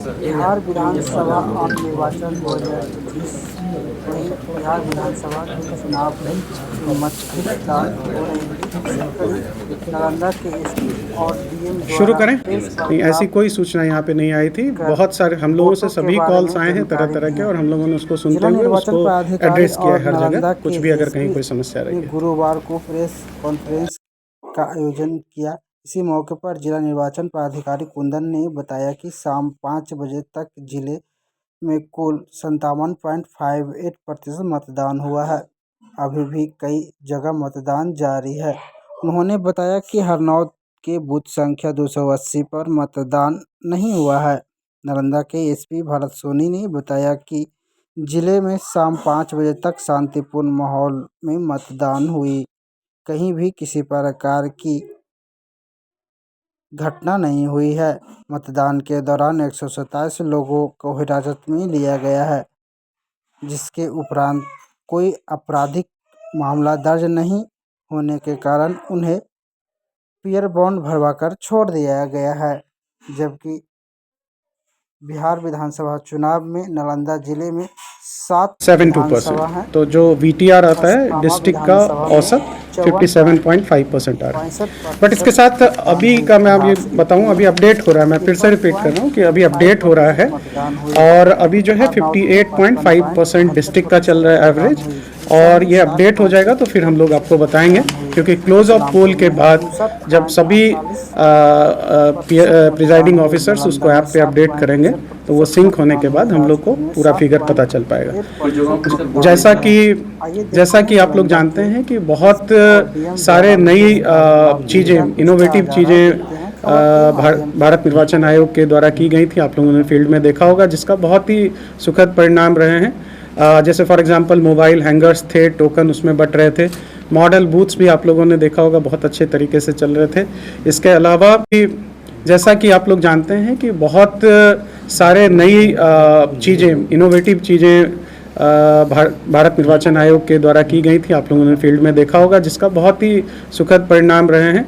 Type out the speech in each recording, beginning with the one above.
बिहार विधानसभा आम निर्वाचन 2024। वहीं बिहार विधानसभा के चुनाव में मतदान हो रहे थे। इसी कड़ी नालंदा के एसपी और डीएम शुरू द्वारा करें। प्रेस नहीं, ऐसी वार्ता कोई सूचना यहाँ पे नहीं आई थी। कर बहुत सारे हम लोगों से वोटों के सभी बारे कॉल्स में आए हैं तरह जानकारी तरह दी के, है। और हम लोगों ने उसको सुनते जिला हुए निर्वाचन उसको पदाधिकारी एड्रेस किया और है हर जगह, नालंदा कुछ के भी अगर कहीं एसपी कोई समस्या रही ने है। गुरुवार को प्रेस कॉन्फ्रेंस का आयोजन किया। इसी मौके पर जिला निर्वाचन पदाधिकारी कुंदन ने बताया कि शाम 5 बजे तक जिले में कुल 57.58% मतदान हुआ है। अभी भी कई जगह मतदान जारी है। उन्होंने बताया कि हरनौत के बूथ संख्या 280 पर मतदान नहीं हुआ है। नालंदा के एसपी भरत सोनी ने बताया कि जिले में शाम 5 बजे तक शांतिपूर्ण माहौल में मतदान हुई। कहीं भी किसी प्रकार की घटना नहीं हुई है। मतदान के दौरान 127 लोगों को हिरासत में लिया गया है, जिसके उपरांत कोई आपराधिक मामला दर्ज नहीं होने के कारण उन्हें पियर बॉन्ड भरवाकर छोड़ दिया गया है। जबकि बिहार विधानसभा चुनाव में नालंदा जिले में 7 विधानसभा 72%। हैं। तो जो VTR आता है खसकामा डिस्ट्रिक्ट का विधानसभा में औसत 57.5% आ रहा है। बट इसके 54.65% साथ मतदान अभी हुई। का मैं बिहार अभी से इस बताऊं, समय अभी अपडेट हो रहा है, मैं फिर से रिपीट कर रहा हूं कि अभी अपडेट हो रहा 53.5% है। मतदान हुई। और अभी जो है हरनौत में 58.5% डिस्ट्रिक्ट का चल 55.78% रहा है मतदान एवरेज। हुई। इस और समय ये अपडेट हो जाएगा तो फिर हम लोग 60.33% आपको बताएंगे, मतदान हुई। क्योंकि क्लोज ऑफ पोल इस्लामपुर के में बाद जब सभी 64.48% मतदान प्रिजाइडिंग हुई। ऑफिसर्स नालंदा उसको में ऐप पे अपडेट करेंगे, तो वो 7.63% सिंक होने के मतदान हुई। बाद हम लोग को हाजीपुर में पूरा फिगर पता चल पाएगा। 7.18% मतदान जैसा हुआ। कि आइए जैसा देखते हैं कि आप लोग नालंदा जानते के हैं कि बहुत एसपी और डीएम सारे द्वारा नई प्रेस वार्ता में क्या चीज़ें, कुछ कहा इनोवेटिव जा रहा है, चीज़ें देखते हैं खबर के माध्यम से। भारत निर्वाचन आयोग के द्वारा की गई थी। आप लोगों ने फील्ड में देखा होगा, जिसका बहुत ही सुखद परिणाम रहे हैं। जैसे फॉर एग्जांपल मोबाइल हैंगर्स थे, टोकन उसमें बट रहे थे। मॉडल बूथ्स भी आप लोगों ने देखा होगा, बहुत अच्छे तरीके से चल रहे थे। इसके अलावा भी जैसा कि आप लोग जानते हैं कि बहुत सारे नई चीज़ें, इनोवेटिव चीज़ें भारत निर्वाचन आयोग के द्वारा की गई थी। आप लोगों ने फील्ड में देखा होगा, जिसका बहुत ही सुखद परिणाम रहे हैं।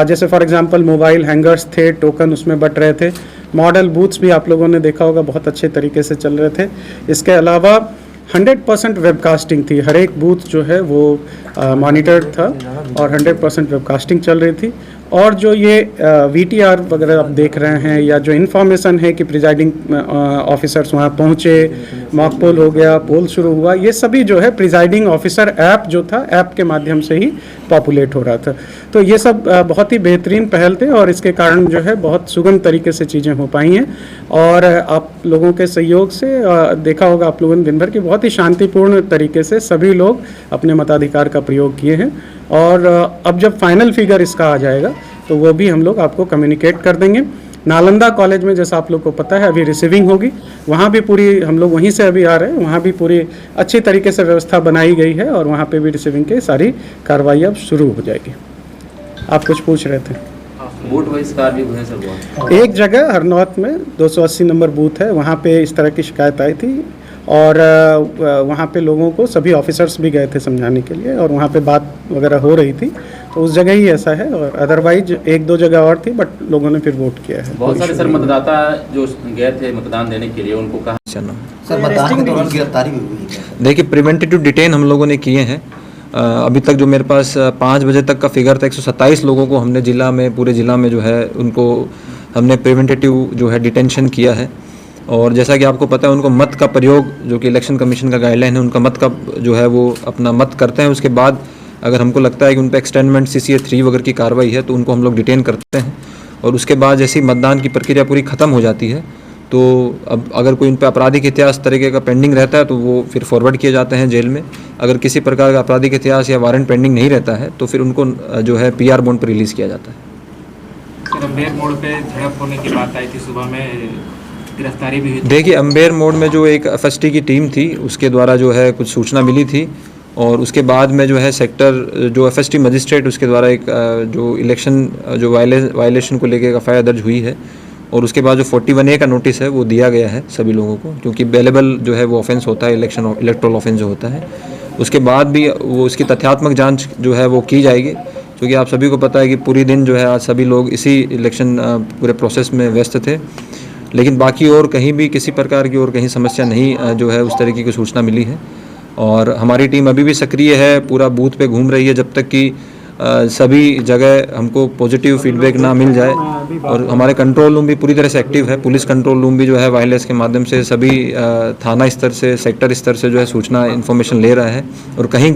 जैसे फॉर एग्जांपल मोबाइल हैंगर्स थे, टोकन उसमें बट रहे थे। मॉडल बूथ्स भी आप लोगों ने देखा होगा, बहुत अच्छे तरीके से चल रहे थे। इसके अलावा 100% वेबकास्टिंग थी। हर एक बूथ जो है वो मॉनिटर्ड था और 100% वेबकास्टिंग चल रही थी। और जो ये VTR वगैरह आप देख रहे हैं, या जो इन्फॉर्मेशन है कि प्रिजाइडिंग ऑफिसर्स वहाँ पहुँचे, मॉक पोल हो गया, पोल शुरू हुआ, ये सभी जो है प्रिजाइडिंग ऑफिसर ऐप जो था, ऐप के माध्यम से ही पॉपुलेट हो रहा था। तो ये सब बहुत ही बेहतरीन पहल थे, और इसके कारण जो है बहुत सुगम तरीके से चीज़ें हो पाई हैं। और आप लोगों के सहयोग से देखा होगा आप लोगों ने दिन भर की बहुत ही शांतिपूर्ण तरीके से सभी लोग अपने मताधिकार का प्रयोग किए हैं। और अब जब फाइनल फिगर इसका आ जाएगा तो वो भी हम लोग आपको कम्युनिकेट कर देंगे। नालंदा कॉलेज में जैसा आप लोग को पता है अभी रिसीविंग होगी, वहाँ भी पूरी, हम लोग वहीं से अभी आ रहे हैं, वहाँ भी पूरी अच्छी तरीके से व्यवस्था बनाई गई है, और वहाँ पे भी रिसीविंग की सारी कार्रवाई अब शुरू हो जाएगी। आप कुछ पूछ रहे थे? वोट बहिष्कार भी हुए सर बहुत। एक जगह हरनौत में 280 नंबर बूथ है, वहाँ पे इस तरह की शिकायत आई थी, और वहाँ पे लोगों को सभी ऑफिसर्स भी गए थे समझाने के लिए, और वहाँ पे बात वगैरह हो रही थी, तो उस जगह ही ऐसा है। और अदरवाइज एक दो जगह और थी, बट लोगों ने फिर वोट किया है। बहुत सारे सर मतदाता जो गए थे मतदान देने के लिए, उनको कहा सर मतदान के दौरान गिरफ्तारी भी हुई है। देखिए, प्रिवेंटिव डिटेन हम लोगों ने किए हैं। अभी तक जो मेरे पास 5 बजे तक का फिगर था, 127 लोगों को हमने जिला में, पूरे ज़िला में जो है उनको हमने प्रिवेंटिव जो है डिटेंशन किया है। और जैसा कि आपको पता है, उनको मत का प्रयोग, जो कि इलेक्शन कमीशन का गाइडलाइन है, उनका मत का जो है वो अपना मत करते हैं। उसके बाद अगर हमको लगता है कि उन पर एक्सटेंडमेंट CCA 3 वगैरह की कार्रवाई है, तो उनको हम लोग डिटेन करते हैं। और उसके बाद जैसे ही मतदान की प्रक्रिया पूरी ख़त्म हो जाती है, तो अब अगर कोई उन पर आपराधिक इतिहास तरीके का पेंडिंग रहता है, तो वो फिर फॉरवर्ड किए जाते हैं जेल में। अगर किसी प्रकार का आपराधिक इतिहास या वारंट पेंडिंग नहीं रहता है, तो फिर उनको जो है PR बॉन्ड पर रिलीज़ किया जाता है। सर, अम्बेर मोड़ पे झड़प होने की बात आई थी, सुबह में गिरफ्तारी भी हुई थी। देखिए, अम्बेर मोड़ में जो एक FST की टीम थी, उसके द्वारा जो है कुछ सूचना मिली थी, और उसके बाद में जो है सेक्टर जो FST मजिस्ट्रेट, उसके द्वारा एक जो इलेक्शन जो वायलेशन को लेकर FIR दर्ज हुई है। और उसके बाद जो 41A का नोटिस है वो दिया गया है सभी लोगों को, क्योंकि बेलेबल जो है वो ऑफेंस होता है, इलेक्ट्रल ऑफेंस जो होता है। उसके बाद भी वो उसकी तथ्यात्मक जांच जो है वो की जाएगी, क्योंकि आप सभी को पता है कि पूरी दिन जो है आज सभी लोग इसी इलेक्शन पूरे प्रोसेस में व्यस्त थे। लेकिन बाकी और कहीं भी किसी प्रकार की और कहीं समस्या नहीं जो है उस तरीके की सूचना मिली है। और हमारी टीम अभी भी सक्रिय है, पूरा बूथ पे घूम रही है जब तक कि सभी जगह हमको पॉजिटिव फीडबैक ना मिल जाए। और हमारे कंट्रोल रूम भी पूरी तरह से एक्टिव है, पुलिस कंट्रोल रूम भी जो है वायरलेस के माध्यम से सभी थाना स्तर से, सेक्टर स्तर से जो है सूचना इन्फॉर्मेशन ले रहा है। और कहीं